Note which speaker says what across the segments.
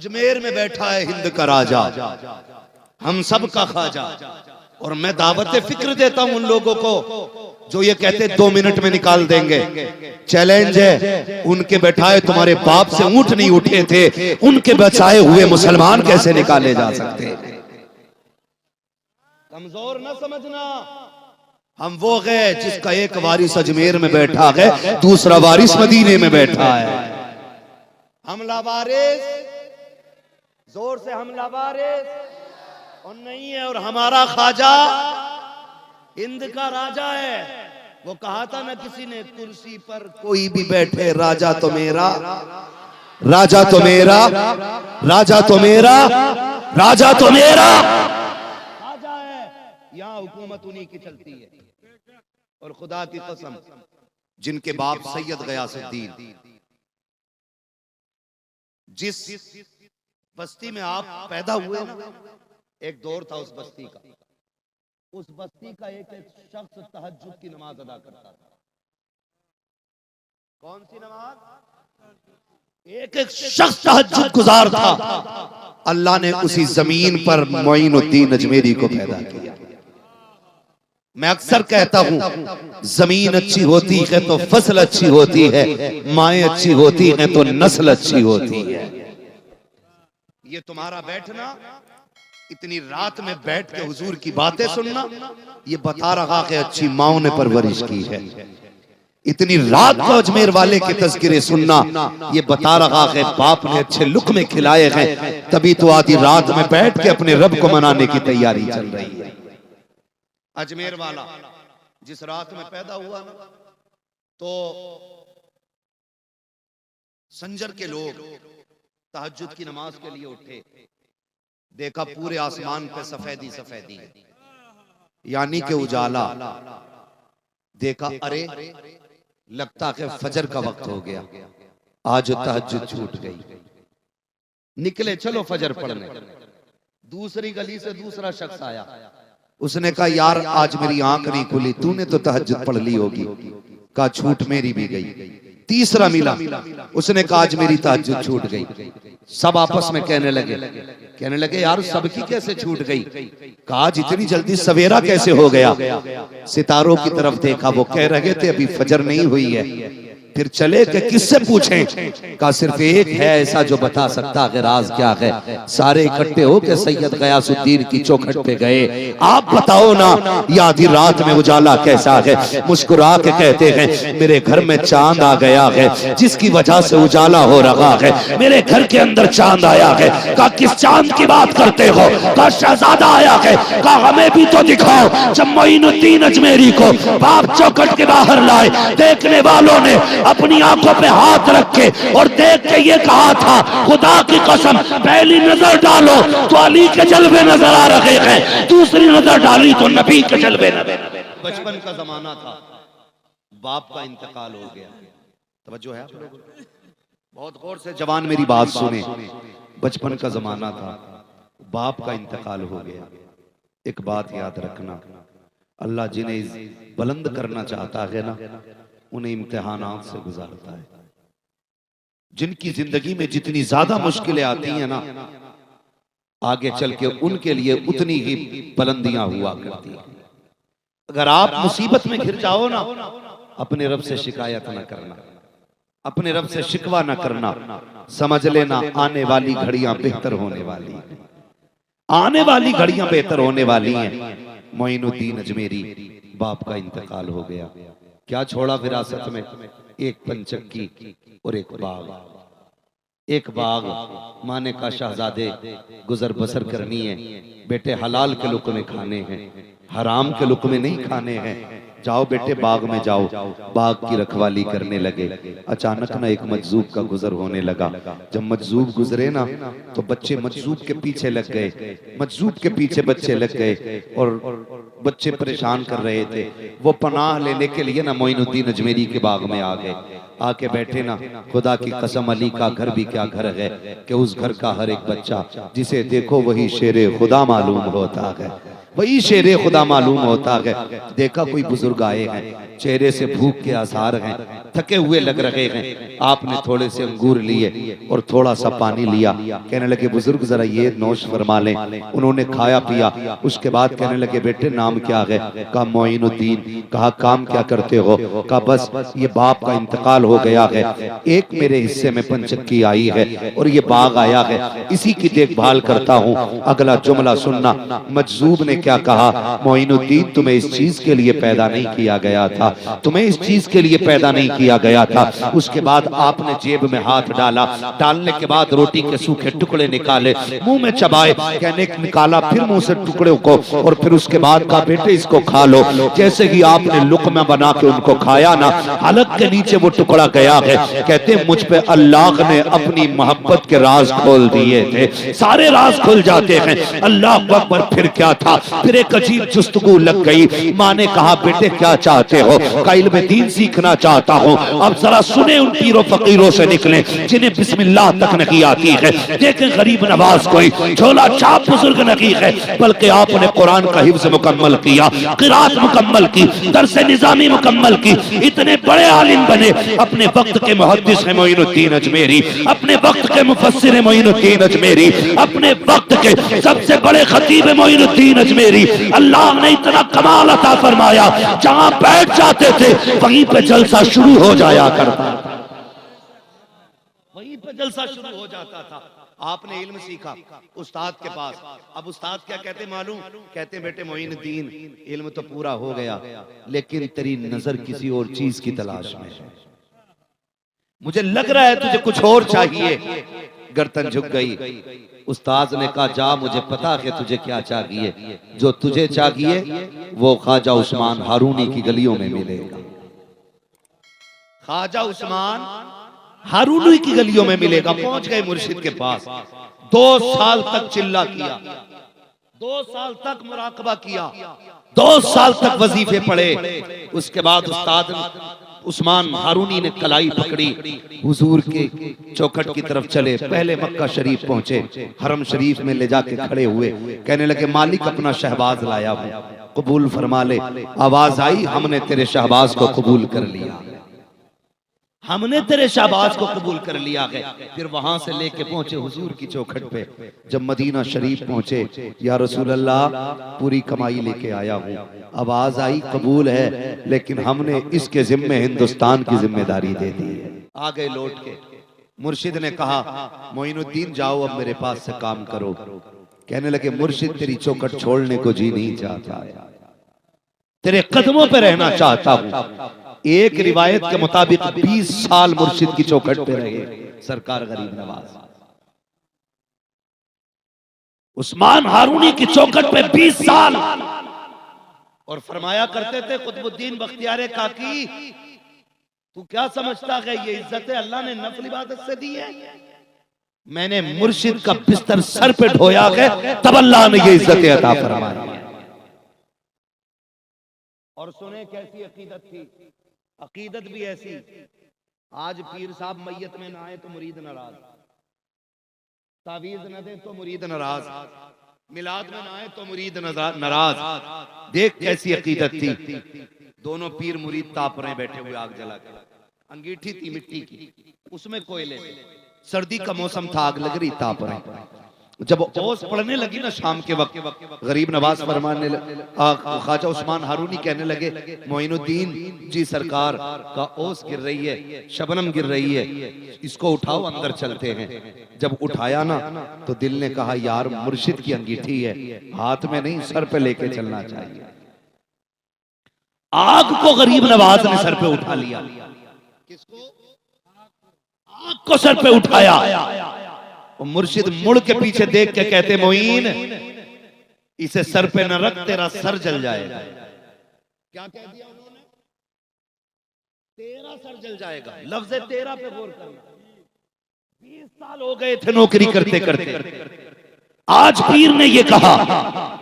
Speaker 1: अजमेर में बैठा है हिंद का राजा, हम सब का ख्वाजा। और मैं दावत फिक्र देता हूं उन लोगों को जो ये कहते 2 मिनट में निकाल देंगे। चैलेंज है, उनके बैठाए तुम्हारे बाप से ऊंट नहीं उठे थे, उनके बचाए हुए मुसलमान कैसे निकाले जा सकते हैं? कमजोर न समझना। हम वो गए जिसका एक वारिस अजमेर में बैठा है, दूसरा वारिस मदीने में बैठा है। हम लावारिस, जोर से हम लावारिस और नहीं है। और हमारा ख्वाजा हिंद का राजा है। वो कहा था ना किसी ने, कुर्सी पर कोई भी बैठे राजा तो मेरा, राजा तो मेरा, राजा तो मेरा, राजा तो मेरा राजा है। यहां हुकूमत उन्हीं की चलती है। और खुदा की कसम, जिनके बाप सैयद गयासुद्दीन, जिस बस्ती में आप पैदा हुए ना, एक दौर था उस बस्ती का। उस बस्ती का एक शख्स तहज्जुद की नमाज अदा करता था। कौन सी नमाज? एक शख्स तहज्जुद गुजार था। अल्लाह ने उसी जमीन पर मोइनुद्दीन अजमेरी को पैदा किया। मैं अक्सर कहता हूं, जमीन अच्छी होती है तो फसल अच्छी होती है, माएं अच्छी होती हैं तो नस्ल अच्छी होती है। ये तुम्हारा बैठना, इतनी रात में बैठ के हुजूर की बातें सुनना, ये बता रहा है अच्छी माओ ने परवरिश की है। इतनी रात को अजमेर वाले के तज़किरे सुनना, ये बता रहा है बाप ने अच्छे लुक़मे खिलाए हैं, तभी तो आधी रात में बैठ के अपने रब को मनाने की तैयारी चल रही है। अजमेर वाला जिस रात में पैदा हुआ ना, तो संजर के लोग तहज्जुद की नमाज के लिए उठे। देखा पूरे आसमान पे सफेदी सफेदी, यानी कि उजाला। देखा अरे लगता है फजर का वक्त हो गया, आज तहज्जुद छूट गई। निकले चलो फजर पढ़ने। दूसरी गली से दूसरा शख्स आया, उसने कहा यार आज मेरी आंख नहीं खुली, तूने तो तहज्जुद पढ़ ली होगी। कहा छूट मेरी भी गई। तीसरा मिला, उसने कहा आज मेरी तहज्जुद छूट गई। सब आपस में कहने लगे यार सबकी कैसे छूट गई? कहा जितनी जल्दी सवेरा कैसे हो गया? सितारों की तरफ देखा, वो कह रहे थे अभी फजर नहीं हुई है। फिर चले कि किससे पूछें? कहा सिर्फ एक है ऐसा जो बता सकता है राज क्या है। सारे इकट्ठे हो के सैयद गयासुद्दीन की चौखट पे गए। आप बताओ ना, ये आधी रात में उजाला कैसा है? मुस्कुरा के कहते हैं मेरे घर में चांद आ गया है, जिसकी वजह से उजाला हो रहा है। मेरे घर के अंदर चांद आया है। कहा किस चांद की बात करते हो? कहा शहजादा आया है। कहा हमें भी तो दिखाओ। जब मोइनुद्दीन अजमेरी को बाप चौखट के बाहर लाए, देखने वालों ने अपनी आंखों पे हाथ रखे और देख के ये कहा था खुदा की कसम पहली नजर डालो तो अली के जलवे नजर आ रहे हैं, दूसरी नजर डाली तो नबी के जलवे नजर। बचपन का जमाना था, बाप का इंतकाल हो गया। तवज्जो है आप लोगों को? बहुत गौर से जवान मेरी बात सुने। बचपन का जमाना था, बाप का इंतकाल हो गया। एक बात याद रखना, अल्लाह जिन्हें बुलंद करना चाहता है ना, उन्हें इम्तिहानात से गुजारता है। जिनकी जिंदगी में जितनी ज्यादा मुश्किलें आती हैं ना, आगे चल के उनके लिए उतनी ही बुलंदियां हुआ करती हैं। अगर आप मुसीबत में घिर जाओ ना, अपने रब से शिकायत ना करना, अपने रब से शिकवा ना करना, समझ लेना आने वाली घड़ियां बेहतर होने वाली, आने वाली घड़ियां बेहतर होने वाली हैं। मोइनुद्दीन अजमेरी बाप का इंतकाल हो गया। क्या छोड़ा विरासत में? एक पंचक्की और एक बाग। एक बाग माने का शहजादे गुजर बसर करनी है, बेटे हलाल के लुक़मे खाने हैं, हराम के लुक़मे नहीं खाने हैं। जाओ बेटे बाग में जाओ। बाग की रखवाली करने लगे। अचानक ना एक मजजूब का गुजर होने लगा। जब मजजूब गुजरे ना, तो बच्चे मजजूब के पीछे लग गए, मजजूब के पीछे बच्चे लग गए और बच्चे परेशान कर रहे थे। वो पनाह लेने के लिए ना मोइनुद्दीन अजमेरी के बाग में आ गए। आके बैठे ना, खुदा की कसम अली का घर भी क्या घर है कि उस घर का हर एक बच्चा जिसे देखो वही शेरे खुदा मालूम होता है, वही शेरे खुदा मालूम होता है। देखा कोई बुजुर्ग आए हैं, चेहरे से भूख के आसार हैं, थके हुए लग रहे हैं। आपने थोड़े से अंगूर लिए और थोड़ा सा पानी लिया। कहने लगे बुजुर्ग जरा ये नोश फरमा लें। उन्होंने खाया पिया। उसके बाद कहने लगे बेटे नाम क्या है? कहा मोइनुद्दीन। कहा काम क्या करते हो? कहा बस ये बाप का इंतकाल हो गया है, एक मेरे हिस्से में पंचक्की आई है और ये बाग आया है, इसी की देखभाल करता हूँ। अगला जुमला सुनना, मजजूब ने क्या कहा? मोइनुद्दीन तुम्हें इस चीज के लिए पैदा नहीं किया गया था, तुम्हें इस चीज के लिए पैदा नहीं किया गया था। उसके बाद आपने जेब में हाथ डाला, डालने के बाद रोटी के सूखे टुकड़े निकाले, मुंह में चबाए, कहने निकाला फिर मुंह से टुकड़े को, और फिर उसके बाद कहा बेटे इसको खा लो। जैसे ही आपने लुकमा बना के उनको खाया ना, हलक के नीचे वो टुकड़ा गया है। कहते मुझ पे अल्लाह ने अपनी मोहब्बत के राज खोल दिए थे, सारे राज खुल जाते हैं। अल्लाह अकबर। फिर क्या था? फिर एक अजीब जुस्तगू लग गई। माँ ने कहा बेटे क्या चाहते हो? का इल्म दीन सीखना चाहता हूँ। अब जरा सुने उन पीरों फकीरों से निकले जिन्हें बिस्मिल्लाह तक नहीं आती है। देखें गरीब नवाज कोई झोला छाप बुजुर्ग नहीं है, बल्कि आपने कुरान का हिफ्ज मुकम्मल किया, क़िराअत मुकम्मल की, दर्स निज़ामी मुकम्मल की, इतने बड़े आलिम बने। अपने वक्त के मुहद्दिस है मोइनुद्दीन अजमेरी, अपने वक्त के मुफस्सिर है मोइनुद्दीन अजमेरी, अपने वक्त के सबसे बड़े खतीब है मोइनुद्दीन अजमेरी। अल्लाह ने इतना कमाल अता फरमाया, जहां बैठ जाते थे वहीं पे जलसा शुरू हो जाया करता, वहीं पे जलसा शुरू हो जाता था। आपने इल्म सीखा उस्ताद के पास। अब उस्ताद क्या कहते मालूम? कहते बेटे मोइनुद्दीन इल्म तो पूरा हो गया, लेकिन तेरी नजर किसी और चीज की तलाश में है, मुझे लग रहा है तुझे कुछ और चाहिए। गर्दन झुक गई। उस्ताद ने कहा जा मुझे पता है तुझे क्या चाहिए, जो तुझे चाहिए वो ख्वाजा उस्मान हारूनी की गलियों में मिलेगा। ख्वाजा उस्मान हारूनी की गलियों में मिलेगा। पहुंच गए मुर्शिद के पास। 2 साल तक चिल्ला किया, 2 साल तक मुराकबा किया, 2 साल तक वजीफे पढ़े। उसके बाद उस्ताद उस्मान हारूनी ने कलाई पकड़ी, हुजूर के चौखट की तरफ चले। पहले मक्का शरीफ पहुंचे, हरम शरीफ में ले जाके खड़े हुए। कहने लगे मालिक अपना शहबाज लाया हूं, कबूल फरमा ले। आवाज आई हमने तेरे शहबाज को कबूल कर लिया, हमने तेरे शहबाज को कबूल कर लिया है। फिर वहां से लेके पहुंचे हुजूर की चौखट पे। जब मदीना शरीफ पहुंचे, या रसूल अल्लाह पूरी कमाई लेके आया हूं। आवाज आई कबूल है, लेकिन हमने इसके जिम्मे हिंदुस्तान की जिम्मेदारी दे दी है। आ गए लौट के। मुर्शिद ने कहा मोइनुद्दीन जाओ अब मेरे पास से काम करो। कहने लगे मुर्शिद तेरी चौखट छोड़ने को जी नहीं चाहता, तेरे कदमों पे रहना चाहता हूं। एक रिवायत के मुताबिक 20 साल मुर्शिद की चौखट पे रहे सरकार गरीब नवाज। उस्मान हारूनी की चौखट पे 20 साल। और फरमाया करते थे कुतुबुद्दीन बख्तियार काकी, तू क्या समझता है ये इज्जत अल्लाह ने नफल इबादत से दी है? मैंने मुर्शिद का बिस्तर सर पे ढोया है तब अल्लाह ने ये इज्जत अता फरमाई। और सुने कैसी अकीदत थी, अकीदत भी ऐसी। आज पीर साहब मैयत में ना आए तो मुरीद नाराज, तावीज न दे तो मुरीद नाराज, मिलाद में ना आए तो मुरीद नाराज। देख कैसी अकीदत थी। दोनों पीर मुरीद ताप रहे बैठे हुए आग जला के। अंगीठी थी मिट्टी की, उसमें कोयले, सर्दी का मौसम था, आग लग रही, ताप रहे। जब ओस पड़ने लगी ना शाम के वक्त, गरीब नवाज फरमाने ख्वाजा उस्मान हारूनी कहने लगे मोइनुद्दीन जी सरकार का ओस गिर रही है, शबनम गिर रही है, इसको उठाओ अंदर चलते हैं। जब उठाया ना तो दिल ने कहा यार मुर्शिद की अंगीठी है, हाथ में नहीं सर पे लेके चलना चाहिए। आग को गरीब नवाज ने सर पे उठा लिया। किसको? आग को सर पे उठाया। मुर्शिद मुड़ के पीछे देख के कहते मोइन इसे सर पे न रख, तेरा सर जल जाएगा। क्या कह दिया उन्होंने? तेरा सर जल जाएगा। लफ्ज़ तेरा पे गौर करना। 20 साल हो गए थे नौकरी करते करते, आज पीर ने ये कहा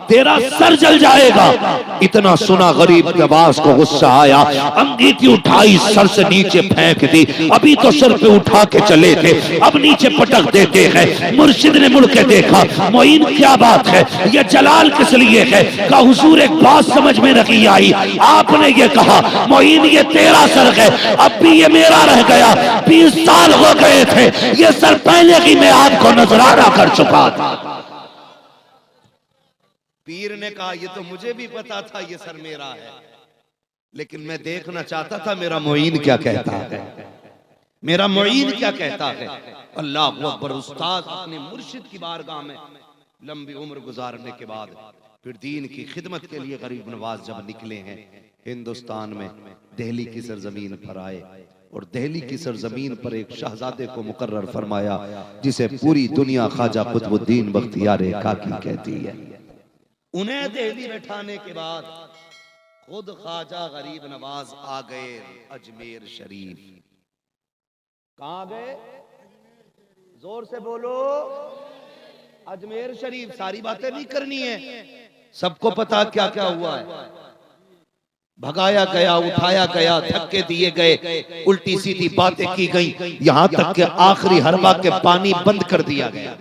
Speaker 1: तेरा सर जल जाएगा। इतना सुना गरीब नवाज को गुस्सा आया, अंगीठी उठाई सर से नीचे फेंक दी। अभी तो सर पे उठा के चले थे, अब नीचे पटक देते हैं। मुर्शिद ने मुड़ के देखा, मोइन क्या बात है, ये जलाल किस लिए है? कहा हुजूर एक बात समझ में नहीं आई, आपने ये कहा मोइन ये तेरा सर है, अब भी ये मेरा रह गया। 20 साल हो गए थे, ये सर पहले ही मैं आपको नजराना कर चुका था। पीर ने कहा ये तो मुझे भी पता था ये सर मेरा है, लेकिन मैं देखना चाहता था मेरा मोइन क्या कहता है, मेरा मोइन क्या कहता है। अल्लाह अकबर। उस्ताद अपने मुर्शिद की बारगाह में लंबी उम्र गुजारने के बाद फिर दीन की खिदमत के लिए गरीब नवाज जब निकले हैं हिंदुस्तान में, दिल्ली की सरजमीन पर आए और दिल्ली की सरजमीन पर एक शहजादे को मुकर्रर फरमाया जिसे पूरी दुनिया ख्वाजा कुतुबुद्दीन बख्तियार काकी कहती है। उन्हें दिल्ली बैठाने के बाद खुद ख्वाजा गरीब नवाज आ गए अजमेर शरीफ। कहां गए? जोर से बोलो। अजमेर शरीफ। सारी बातें नहीं करनी है, सबको पता क्या क्या हुआ है। भगाया गया, उठाया गया, धक्के दिए गए, उल्टी सीधी बातें की गई, यहां तक के आखिरी हरबा के पानी बंद कर दिया गया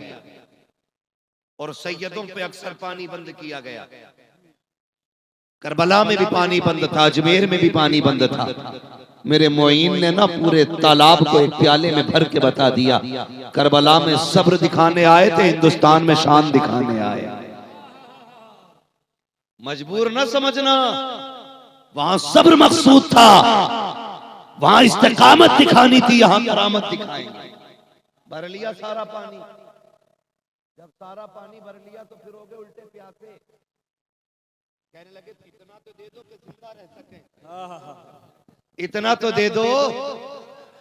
Speaker 1: और सैयदों पे अक्सर पानी बंद किया गया। करबला में भी पानी बंद था, अजमेर में भी पानी बंद था। मेरे मोइन ने ना पूरे तालाब को एक प्याले में भर के बता दिया, करबला में सब्र दिखाने आए थे, हिंदुस्तान में शान दिखाने आए। मजबूर न समझना, वहां सब्र मकसूद था, वहां इस्तिकामत दिखानी थी, यहां करामत दिखाएंगे। भर लिया सारा पानी, जब सारा पानी भर लिया तो फिर हो गए उल्टे प्यासे। कहने लगे इतना तो दे दो कि जिंदा रह सके, इतना तो दे दो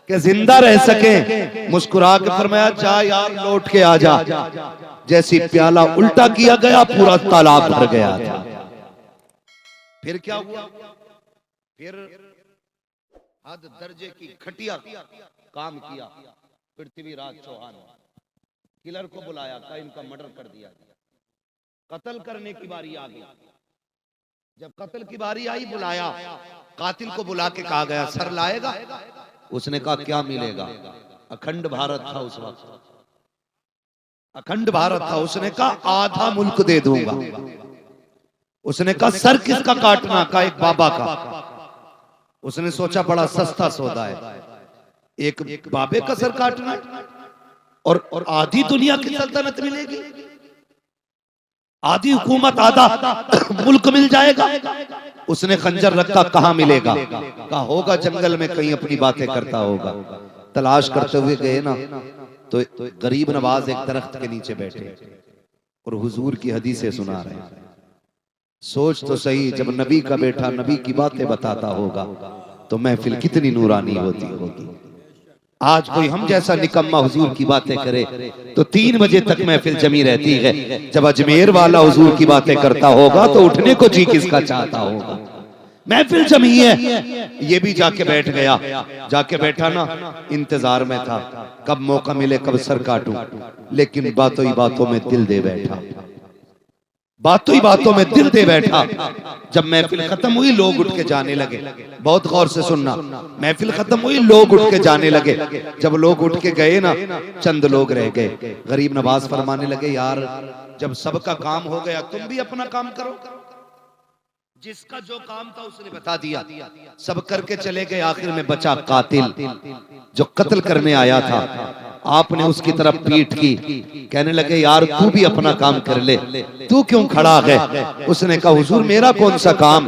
Speaker 1: कि जिंदा रह सके। मुस्कुरा के फरमाया जा यार लौट के आ जा। जैसी प्याला उल्टा किया गया पूरा तालाब भर गया था। फिर क्या हुआ? फिर हद दर्जे की घटिया काम किया पृथ्वीराज चौहान। किलर को बुलाया, कहा इनका मर्डर कर दिया। कत्ल करने की बारी आ गई। जब कत्ल की बारी आई, बुलाया, कातिल को बुला के कहा गया सर लाएगा? उसने कहा क्या मिलेगा? अखंड भारत था उस वक्त, अखंड भारत था। उसने कहा आधा मुल्क दे दूंगा। उसने कहा सर किसका काटना? का एक बाबा का। उसने सोचा बड़ा सस्ता सौदा है, एक बाबे का सर काटना और आधी दुनिया की सल्तनत मिलेगी, आधी हुकूमत, आधा मुल्क मिल जाएगा। उसने खंजर रखा, कहां मिलेगा? कहा होगा जंगल में कहीं अपनी बातें करता होगा। तलाश करते हुए गए ना तो गरीब नवाज एक दरख्त के नीचे बैठे और हुजूर की हदीसें सुना रहे हैं। सोच तो सही, जब नबी का बेटा नबी की बातें बताता होगा तो महफिल कितनी नूरानी होती होगी। आज कोई हम जैसा निकम्मा हुजूर की बातें करे तो 3 बजे तक महफिल जमी रहती है। जब अजमेर वाला हुजूर की बातें करता होगा तो उठने को जी किसका चाहता होगा। महफिल जमी है, ये भी जाके बैठ गया। जाके बैठा ना, इंतजार में था कब मौका मिले, कब सर काटूं। लेकिन बातों ही बातों में दिल दे बैठा, बातों ही बातों में दिल दे बैठा। जब महफिल खत्म हुई, लोग उठ के जाने लगे। बहुत गौर से सुनना, महफिल खत्म हुई, लोग उठ के जाने लगे। जब लोग उठ के गए ना, चंद लोग रह गए। गरीब नवाज फरमाने लगे यार जब सबका काम हो गया तुम भी अपना काम करो। जिसका जो काम था उसने बता दिया, सब करके चले गए। आखिर में बचा कातिल जो कत्ल करने आया था। आपने उसकी तरफ पीठ की, कहने लगे यार तू भी अपना काम कर ले, तू क्यों खड़ा है? उसने कहा हुजूर मेरा कौन सा काम?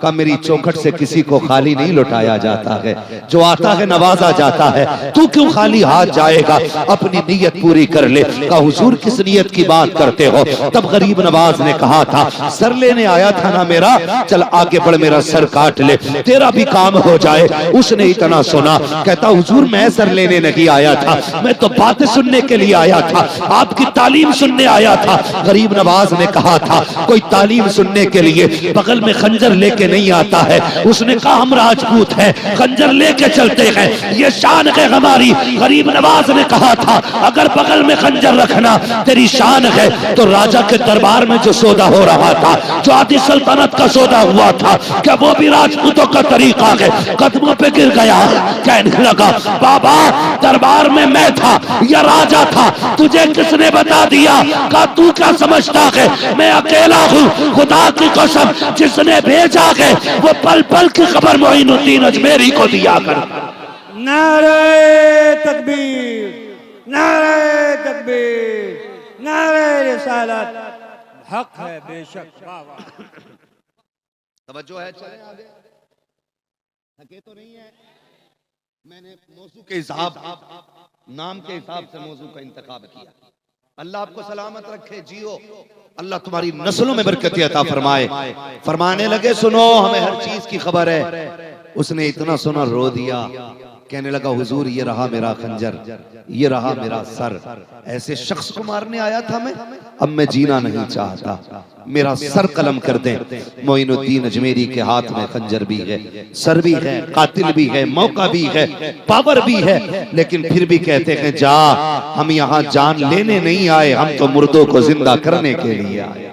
Speaker 1: का मेरी चौखट से किसी को खाली नहीं लौटाया जाता है, जो आता है नवाजा जाता है। तू क्यों खाली हाथ जाएगा? अपनी नीयत पूरी कर ले। कहा हुजूर किस नीयत की बात करते हो? तब गरीब नवाज ने कहा था सर लेने आया था ना मेरा, चल आगे बढ़ मेरा सर काट ले, तेरा भी काम हो जाए। उसने इतना सुना, कहता हुजूर मैं सर लेने नहीं आया था, मैं तो बातें सुनने के लिए आया था, आपकी तालीम सुनने आया था। गरीब नवाज ने कहा था कोई तालीम सुनने के लिए बगल में खंजर लेके नहीं आता है। उसने कहा हम राजपूत हैं, खंजर लेके चलते हैं, ये शान है हमारी। गरीब नवाज ने कहा था अगर बगल में खंजर रखना तेरी शान है तो राजा के दरबार में जो सौदा हो रहा था, जो आदि सल्तनत का सौदा हुआ था, क्या वो भी राजपूतों का तरीका है? कदमों पे गिर गया, कहने लगा बाबा दरबार में मैं था या राजा था, तुझे किसने बता दिया? का तू क्या समझता है मैं अकेला हूँ? खुदा की कसम जिसने भेजा है वो पल पल की खबर मोइनुद्दीन अजमेरी को दिया कर।
Speaker 2: नारे तकबीर, नारे तकबीर, नारे रिसालत। हक है बेशक।
Speaker 1: तवज्जो है, चले आगे। थके तो नहीं है? मैंने मौजू के हिसाब, नाम के हिसाब से मौजू का इंतखाब किया। अल्लाह आपको सलामत रखे, जियो, अल्लाह तुम्हारी नस्लों में बरकत अता फरमाए। फरमाने लगे सुनो हमें हर चीज की खबर है। उसने इतना सुना रो दिया, कहने लगा हुजूर ये रहा मेरा खंजर, ये रहा मेरा सर। ऐसे शख्स को मारने आया था मैं, अब मैं जीना नहीं चाहता, मेरा सर कलम कर दें। मोइनुद्दीन अजमेरी के हाथ में खंजर भी है, सर भी है, कातिल भी है, मौका भी है, पावर भी है, लेकिन फिर भी कहते हैं जा हम यहाँ जान लेने नहीं आए, हम तो मुर्दों को जिंदा करने के लिए आए,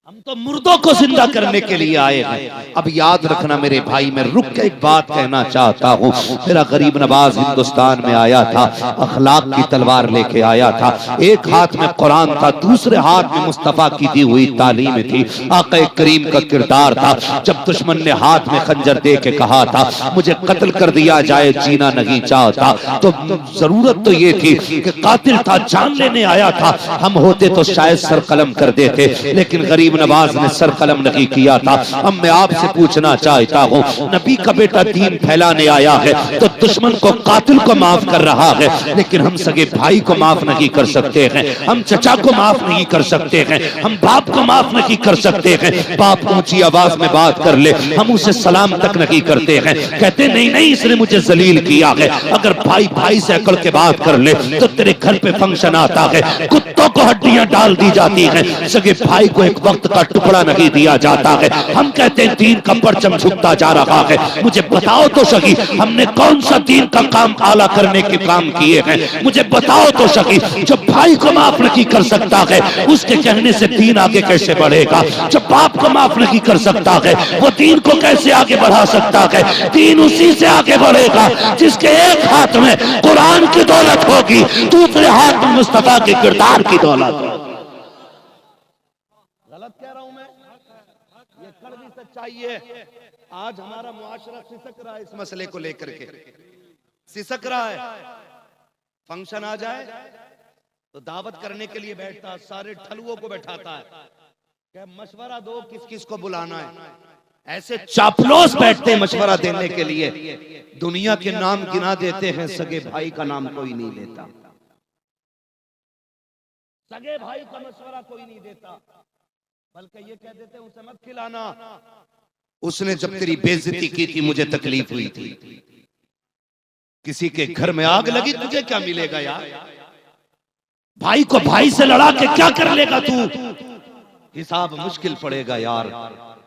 Speaker 1: हम तो मुर्दों को जिंदा करने के लिए आए हैं। अब याद रखना मेरे भाई, मैं रुक के एक बात कहना चाहता हूँ। मेरा गरीब नवाज हिंदुस्तान में आया था, अखलाक की तलवार लेके आया था। एक हाथ में कुरान था, दूसरे हाथ में मुस्तफा की दी हुई तालीम थी, आका करीम का किरदार था। जब दुश्मन ने हाथ में खंजर दे के कहा था मुझे कत्ल कर दिया जाए, जीना नहीं चाहता, तो जरूरत तो ये थी कि कातिल था, जान लेने आया था, हम होते तो शायद सर कलम कर देते, लेकिन गरीब नवाज ने सर कलम नहीं किया था। अब मैं आपसे पूछना चाहता हूँ, नबी का बेटा दीन फैलाने आया है तो दुश्मन को, कातिल को माफ कर रहा है, लेकिन हम सगे भाई को माफ नहीं कर सकते हैं, हम चचा को माफ नहीं कर सकते हैं, हम बाप को माफ नहीं कर सकते हैं। बाप ऊंची आवाज में बात कर ले, हम उसे सलाम तक नहीं करते हैं, कहते नहीं नहीं इसने मुझे जलील किया है। अगर भाई भाई से अकड़ के बात कर ले तो तेरे घर पे फंक्शन आता है, कुत्तों को हड्डियां डाल दी जाती हैं, सगे भाई को एक वक्त का टुकड़ा नहीं दिया जाता है। हम कहते हैं दीन का परचम झुकता जा रहा है। मुझे बताओ तो सही हमने कौन सा दीन का काम आला करने के काम किए हैं? मुझे बताओ तो सही, जो भाई को माफ नहीं कर सकता है उसके कहने से दीन आगे कैसे बढ़ेगा? जो बाप को माफ नहीं कर सकता है वो दीन को कैसे आगे बढ़ा सकता है? दीन उसी से आगे बढ़ेगा जिसके एक हाथ में कुरान की दौलत होगी, दूसरे हाथ में मुस्तफा के किरदार की दौलत होगी। गलत कह रहा हूं मैं? ये कड़वी सच्चाई है। आज हमारा मुआशरा सिसक रहा है, इस मसले को लेकर के सिसक रहा है। फंक्शन आ जाए तो दावत करने के लिए बैठता है, सारे ठलुओं को बैठाता है, क्या मशवरा दो किस किस को बुलाना है। ऐसे चापलूस बैठते हैं मशवरा देने के लिए, दुनिया के नाम गिना देते हैं, सगे भाई का नाम कोई नहीं लेता, सगे भाई का मशवरा कोई नहीं देता, बल्कि ये कह देते हैं उसे मत खिलाना। उसने जब तेरी बेइज्जती की थी मुझे तकलीफ हुई थी। किसी के घर में आग लगी तुझे क्या मिलेगा यार? भाई को भाई से लड़ा के क्या कर लेगा तू? हिसाब मुश्किल पड़ेगा यार,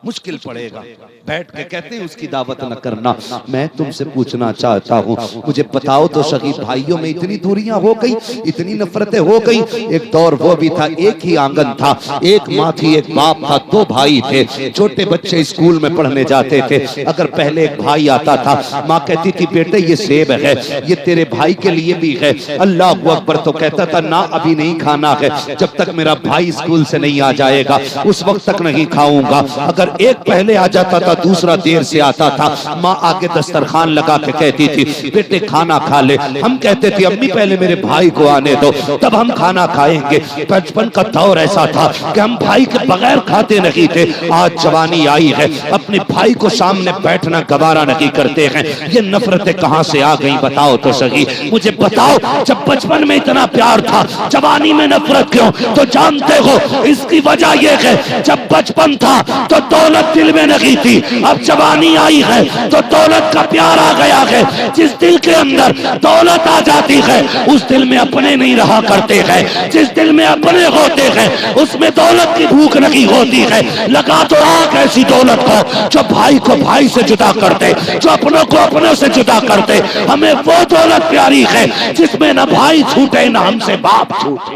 Speaker 1: मुश्किल पड़ेगा। बैठ के कहते हैं उसकी दावत न करना। मैं तुमसे पूछना चाहता हूँ, मुझे बताओ तो सही, भाइयों में इतनी दूरियां हो गई, इतनी नफरतें हो गई। एक दौर वो भी था, एक ही आंगन था, एक माँ थी, एक बाप था, दो भाई थे। छोटे बच्चे स्कूल में पढ़ने जाते थे, अगर पहले एक भाई आता था, माँ कहती थी बेटे ये सेब है, ये तेरे भाई के लिए भी है। अल्लाह अकबर, तो कहता था ना अभी नहीं खाना है, जब तक मेरा भाई स्कूल से नहीं आ जाएगा उस वक्त तक नहीं खाऊंगा। अगर एक पहले आ जाता था, दूसरा देर से आता था, माँ आके दस्तरखान लगा के कहती थी बेटे खाना खा ले। हम कहते थे अम्मी पहले मेरे भाई को आने दो तब हम खाना खाएंगे। बचपन का दौर ऐसा था कि हम भाई के बगैर खाते नहीं थे। आज जवानी आई है, अपने भाई को सामने बैठना गवारा नहीं करते हैं। ये नफरतें कहाँ से आ गई बताओ तो सही, मुझे बताओ। जब बचपन में इतना प्यार था, जवानी में नफरत क्यों? तो जानते हो इसकी वजह यह है, जब बचपन था तो
Speaker 3: दौलत दिल में नहीं थी, अब जवानी आई है तो दौलत का प्यार आ गया है। जिस दिल के अंदर दौलत आ जाती है उस दिल में अपने नहीं रहा करते हैं। जिस दिल में अपने होते हैं उसमें दौलत की भूख नहीं होती है। लगा तो आग ऐसी दौलत को जो भाई को भाई से जुदा करते, जो अपनों को अपनों से जुदा करते। हमें वो दौलत प्यारी है जिसमें ना भाई छूटे ना हमसे बाप छूटे।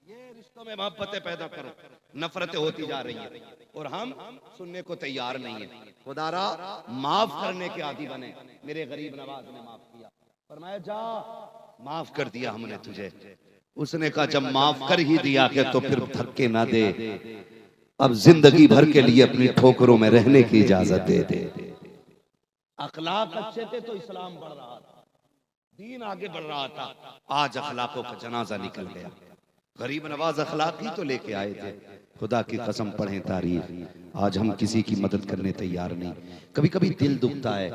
Speaker 1: ये रिश्तों में मोहब्बतें पैदा करो, नफरतें होती जा रही हैं और हम सुनने को तैयार नहीं है। खुदारा माफ करने के आदी बने। मेरे गरीब नवाज ने माफ किया, फरमाया जा माफ कर दिया हमने तुझे। उसने कहा जब माफ कर ही दिया कि तो फिर धक्के ना दे, अब जिंदगी भर के लिए अपनी ठोकरों में रहने की इजाजत दे दे। अखलाक अच्छे थे तो इस्लाम बढ़ रहा था, दीन आगे बढ़ रहा था। आज अखलाकों का जनाजा निकल गया। गरीब नवाज अखलाक ही तो लेके आए थे। खुदा की कसम पढ़ें तारीफ, आज हम किसी की मदद करने तैयार नहीं। कभी कभी दिल दुखता है,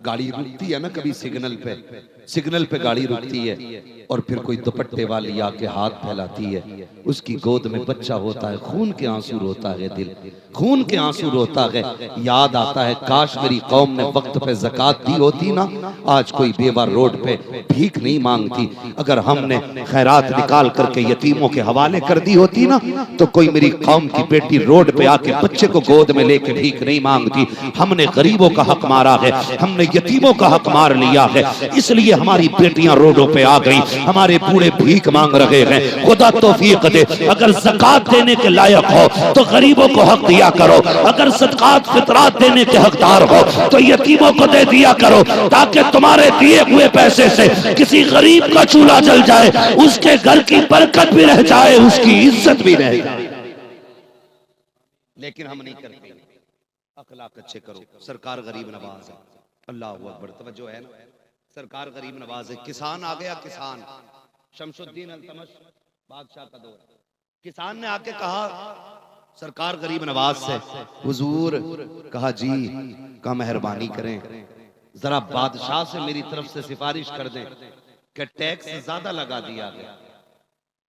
Speaker 1: गाड़ी रुकती है ना कभी सिग्नल पे गाड़ी रुकती है और फिर कोई दुपट्टे वाली आके हाथ फैलाती है, उसकी गोद में बच्चा होता है, खून के आंसू रोता है दिल, खून के आंसू रोता है। याद आता है काश मेरी कौम ने वक्त पे ज़कात दी होती ना, आज कोई बेवा रोड पे भीख नहीं मांगती। अगर हमने खैरात निकाल करके यतीमों के हवाले कर दी होती ना, तो कोई मेरी कौम की बेटी रोड पे आके बच्चे को गोद में लेके भीख नहीं मांगती। हमने गरीबों का हक मारा है, हमने यतीमों का हक मार लिया है, इसलिए हमारी बेटियां रोडों पे आ गई, हमारे बूढ़े भीख मांग रहे हैं। खुदा तौफीक दे, अगर ज़कात देने के लायक हो तो गरीबों को हक दिया करो, अगर सदकात फितरात देने के हकदार हो तो यतीमों को दे दिया करो, ताकि तुम्हारे दिए हुए पैसे से किसी गरीब का चूल्हा जल जाए, उसके घर की बरकत भी रह जाए, उसकी इज्जत भी रह जाए। लेकिन हम नहीं करते। अखलाक अच्छे करो। सरकार गरीब नवाज है, अल्लाह अकबर, तवज्जो है ना। सरकार गरीब नवाज है। किसान आ गया, किसान शमशुद्दीन अल्तमश बादशाह का दौर। किसान ने आके कहा सरकार गरीब नवाज से, हुजूर कहा जी का मेहरबानी करें, जरा बादशाह से मेरी तरफ से सिफारिश कर दें कि टैक्स ज्यादा लगा दिया गया।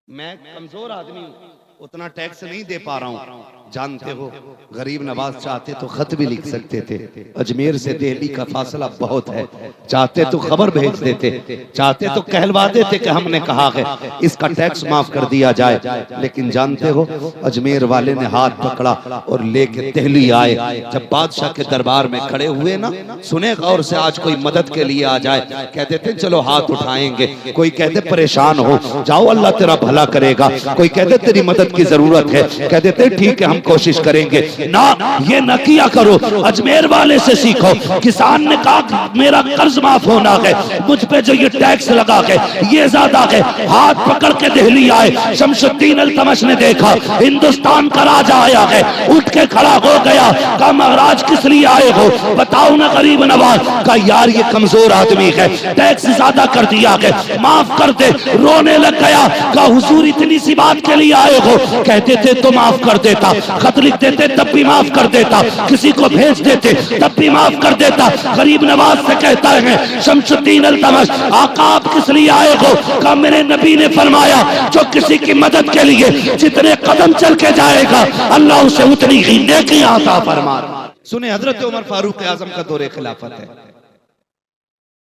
Speaker 1: मैं कमजोर आदमी हूं, उतना टैक्स नहीं दे पा रहा हूं। जानते हो गरीब नवाज चाहते तो खत भी लिख सकते थे, अजमेर से दिल्ली का फासला बहुत है, चाहते तो खबर भेज देते, चाहते तो कहलवा देते कि हमने कहा है इसका टैक्स माफ कर दिया जाए। लेकिन जानते हो अजमेर वाले ने हाथ पकड़ा और लेके दिल्ली आए। जब बादशाह के दरबार में खड़े हुए ना, सुने गौर से, आज कोई मदद के लिए आ जाए, कह देते चलो हाथ उठाएंगे। कोई कहते परेशान हो, जाओ अल्लाह तेरा भला करेगा। कोई कहते तेरी मदद की जरूरत है, कह देते ठीक है हम कोशिश करेंगे। ना, ये न किया करो, अजमेर वाले से सीखो। किसान ने कहा मेरा कर्ज माफ होना है, मुझ पे जो ये टैक्स लगा है ये ज्यादा है। हाथ पकड़ के दिल्ली आए। शमशुद्दीन अल्तमश ने देखा हिंदुस्तान का राजा आया है, उठ के खड़ा हो गया। कहा महाराज किस लिए आए हो, बताओ ना गरीब नवाज। कहा यार ये कमजोर आदमी है, टैक्स ज्यादा कर दिया है, माफ कर दे। रोने लग गया। कहा हुजूर इतनी सी बात के लिए आए हो, कहते थे तो माफ कर देता, खत लिख देते तब भी माफ कर देता, किसी को भेज देते तब भी माफ कर देता। गरीब नवाज से कहता है शमशुद्दीन अल्तमश आका आप किस लिए आए हो। कहा मेरे नबी ने फरमाया जो किसी की मदद के लिए जितने कदम चल के जाएगा अल्लाह उसे उतनी ही नेकी अता फरमाएगा। सुने हजरत उमर फारूक आजम का दौरे खिलाफत है।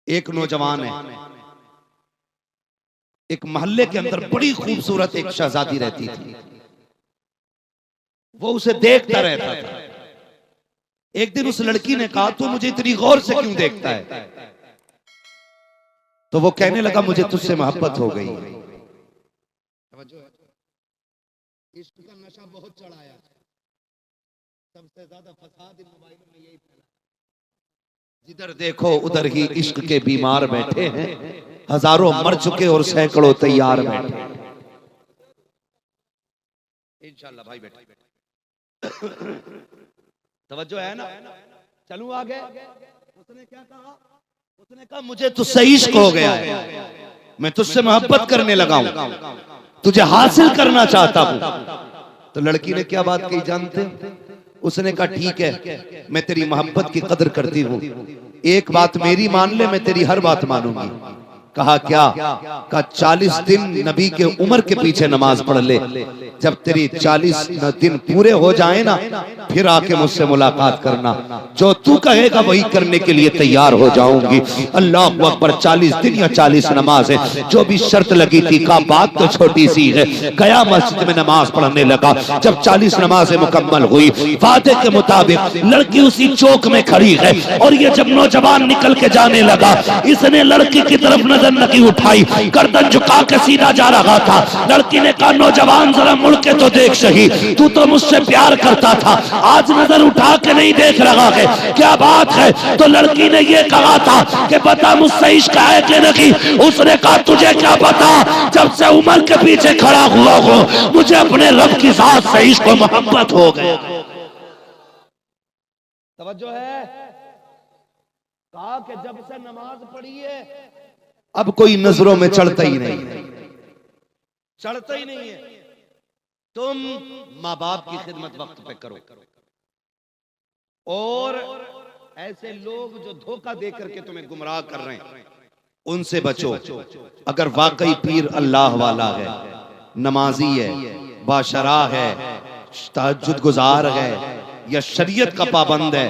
Speaker 1: एक नौजवान है, एक मोहल्ले के अंदर बड़ी खूबसूरत एक शहजादी रहती थी, वो उसे देखता रहता था। एक दिन उस लड़की ने कहा तू मुझे इतनी गौर से क्यों देखता है। तो वो कहने लगा मुझे तुझसे मोहब्बत हो गई। इश्क का नशा बहुत चढ़ाया, सबसे ज्यादा फसाद इन मोबाइलों में यही फैला। जिधर देखो उधर ही इश्क के बीमार बैठे हैं, हजारों मर चुके और सैकड़ों तैयार बैठे। इंशाल्लाह भाई बैठे तवज्जो है ना। चलूं आगे। उसने क्या कहा, उसने कहा मुझे तुझसे इश्क हो गया है, मैं तुझसे मोहब्बत करने लगा हूं, तुझे हासिल करना चाहता हूं। तो लड़की ने क्या बात कही जानते? उसने कहा ठीक है मैं तेरी मोहब्बत की कदर करती हूं, एक बात मेरी मान ले, मैं तेरी हर बात मानूंगी। कहा क्या? कहा 40 दिन नबी के उम्र के पीछे नमाज पढ़ ले, जब तेरी 40 दिन पूरे हो जाए ना फिर आके मुझसे मुलाकात करना, जो तू कहेगा वही करने के लिए तैयार हो जाऊंगी। अल्लाह अकबर। 40 दिन या 40 नमाज है, जो भी शर्त लगी थी। का बात तो छोटी सी है। गया मस्जिद में नमाज पढ़ने लगा। जब 40 नमाजें मुकम्मल हुई, वादे के मुताबिक लड़की उसी चौक में खड़ी है, और ये जब नौजवान निकल के जाने लगा, इसने लड़की की तरफ नजर नहीं उठाई, गर्दन झुका के सीधा जा रहा था। लड़की ने कहा, नौजवान जरा मुड़ के तो देख सही, तू तो मुझसे प्यार करता था, आज नजर उठा के नहीं देख रहा है, क्या बात है? तो लड़की ने ये कहा था कि बता मुझसे इश्क है कि नहीं? उसने कहा, तुझे क्या पता, जब से उम्र के पीछे खड़ा हुआ हो मुझे अपने रब की जात से इश्क और मोहब्बत हो गए।
Speaker 2: तवज्जो है? कहा कि जब से नमाज पढ़ी है
Speaker 1: अब कोई नजरों में चढ़ता ही नहीं,
Speaker 2: चढ़ता ही नहीं है।
Speaker 1: तुम माँ बाप की खिदमत वक्त पे करो, और ऐसे लोग जो धोखा दे करके तुम्हें गुमराह कर रहे हैं उनसे बचो। अगर वाकई पीर अल्लाह वाला है, नमाजी है, बाशरा है, तहज्जुद गुजार है, या शरीयत का पाबंद है,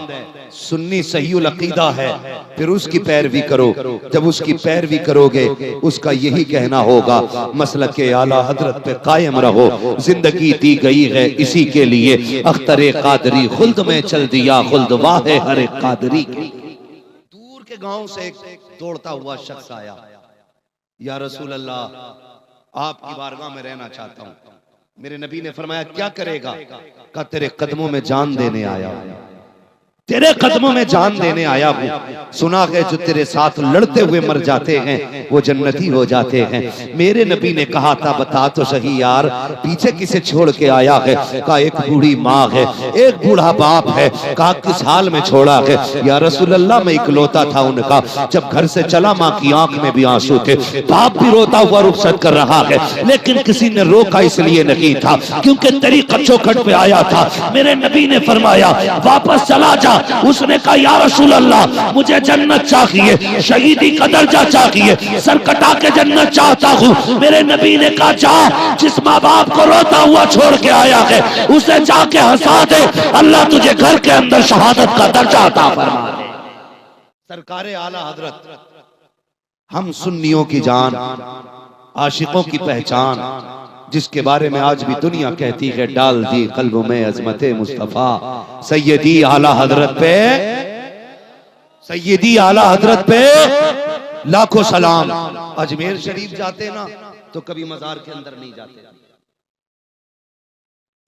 Speaker 1: सुन्नी सहीउल अकीदा है, फिर उसकी पैरवी करो। जब उसकी पैरवी करोगे उसका यही कहना होगा, मसलक के आला हजरत पे कायम रहो, जिंदगी दी गई है इसी के लिए, अख्तरे कादरी खुल्द में चल दिया खुल्द वाहे हर एक कादरी की। दूर के गांव से एक दौड़ता हुआ शख्स आया, या रसूल अल्लाह आपकी बारगाह में रहना चाहता हूं। मेरे नबी ने फरमाया, क्या करेगा? कहा, तेरे कदमों में जान देने आया हूं, तेरे कदमों में जान देने आया हूं। सुना है जो तेरे साथ लड़ते हुए मर जाते हैं वो जन्नती हो जाते हैं। मेरे नबी ने कहा था, बता तो सही यार, पीछे किसे छोड़ के आया है? कहा, एक बूढ़ी माँ है, एक बूढ़ा बाप है। कहा, किस हाल में छोड़ा है? या रसूल अल्लाह, मैं इकलौता था उनका, जब घर से चला माँ की आंख में भी आंसू थे, बाप भी रोता हुआ रुखसत कर रहा है, लेकिन किसी ने रोका इसलिए नहीं था क्योंकि तेरी कच्चोखट पे आया था। मेरे नबी ने फरमाया, वापस चला जा। उसने कहा, या रसूल अल्लाह, मुझे जन्नत चाहिए, शहीदी का दर्जा चाहिए, सर कटा के जन्नत चाहता हूँ। मेरे नबी ने कहा, जा, जिस माँ बाप को रोता हुआ छोड़ के आया है उसे जाके हंसा दे, अल्लाह तुझे घर के अंदर शहादत का दर्जा अता फरमा दे। सरकारे आला हजरत, हम सुन्नियों की जान, आशिकों की पहचान, जिसके बारे में आज भी दुनिया कहती है, डाल दी कल्ब में अजमते मुस्तफा, सैयदी आला हजरत पे, सैयदी आला हजरत पे लाखों सलाम। अजमेर शरीफ जाते ना तो कभी मजार के अंदर नहीं जाते,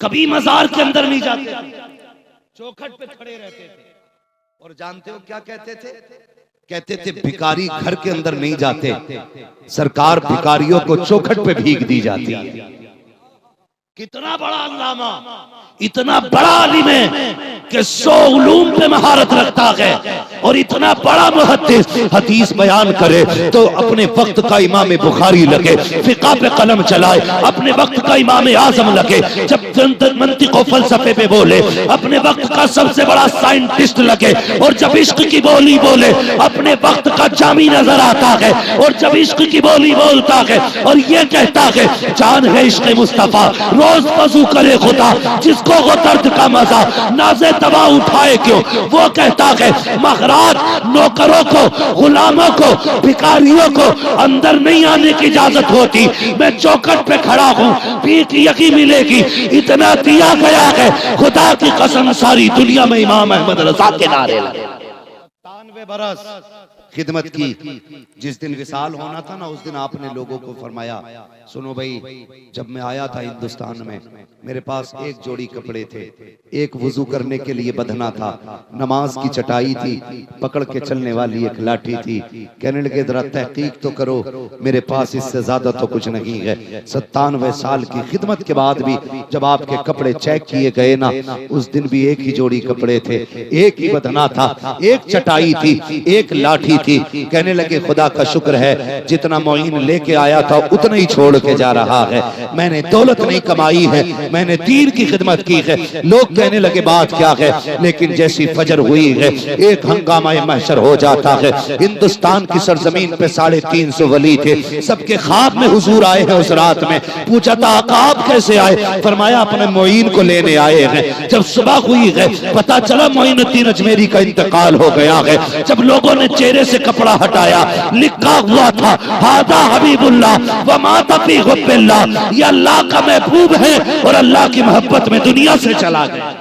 Speaker 1: कभी मजार के अंदर नहीं जाते, चौखट पे खड़े रहते थे। और जानते हो क्या कहते थे? कहते थे, भिखारी घर के अंदर नहीं जाते, सरकार भिखारियों को चौखट पे भीख दी जाती है। कितना बड़ा अल्लामा, इतना बड़ा आलिम है कि 100 उलूम पे महारत रखता है, और इतना बड़ा मुहद्दिस हदीस बयान करे तो अपने वक्त का इमाम बुखारी लगे, फिक़ह पे कलम चलाए, अपने वक्त का इमाम आजम लगे, जब मंतिक़ और फलसफे पे बोले अपने वक्त का सबसे बड़ा साइंटिस्ट लगे, और जब इश्क की बोली बोले अपने वक्त का जामी नजर आता है, और जब इश्क की बोली बोलता है और ये कहता है, जान है इश्क मुस्तफा, रोज वज़ू करे खुदा, जिसको वो दर्द का मजा नाज़े तबा उठाए क्यों। वो कहता है, मखराज नौकरों को, गुलामों को, भिखारियों को अंदर नहीं आने की इजाजत होती, मैं चौखट पे खड़ा हूँ, भीख यही मिलेगी, इतना दिया गया है, खुदा की कसम सारी दुनिया में इमाम अहमद रज़ा के नारे लगे। 93 बरस खिदमत की। जिस दिन विसाल होना था ना, उस दिन आपने लोगों को फरमाया, सुनो भाई, जब मैं आया था हिंदुस्तान में मेरे पास एक जोड़ी कपड़े थे, एक वुजू करने के लिए बंधना था, नमाज की चटाई थी, पकड़ के चलने वाली एक लाठी थी। कहने लगे, जरा तहकीक तो करो, मेरे पास इससे ज्यादा तो कुछ नहीं है। 97 साल की खिदमत के बाद भी जब आपके कपड़े चेक किए गए ना, उस दिन भी एक ही जोड़ी कपड़े थे, एक ही बंधना था, एक चटाई थी, एक लाठी थी। कहने लगे खुदा का शुक्र है जितना मोइन लेके आया था उतना ही छोड़ के जा रहा है। मैंने दौलत नहीं कमाई है, मैंने दीन की खिदमत की है। लोग कहने लगे बात क्या है, लेकिन जैसी फजर हुई है एक हंगामा महशर हो जाता है। हिंदुस्तान की सरजमीन पे 350 वली थे, सबके ख्वाब में हुजूर आए हैं। उस रात में पूछा था आका आप कैसे आए? फरमाया अपने मोइन को लेने आए हैं। जब सुबह हुई है पता चला मोइनुद्दीन अजमेरी का इंतकाल हो गया है। जब लोगों ने चेहरे से कपड़ा हटाया लिखा हुआ था हादा हबीबुल्लाह व माता फी हुब्बिल्लाह, ये अल्लाह का महबूब है और अल्लाह की मोहब्बत में दुनिया से चला गया।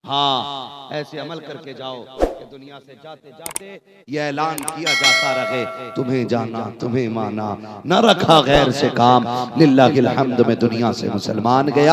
Speaker 1: हाँ ऐसे अमल करके जाओ कि दुनिया से जाते जाते ये ऐलान किया जाता रहे तुम्हें जाना तुम्हें माना, न रखा गैर से काम, लिल्लाहिल हम्द में दुनिया से मुसलमान गया।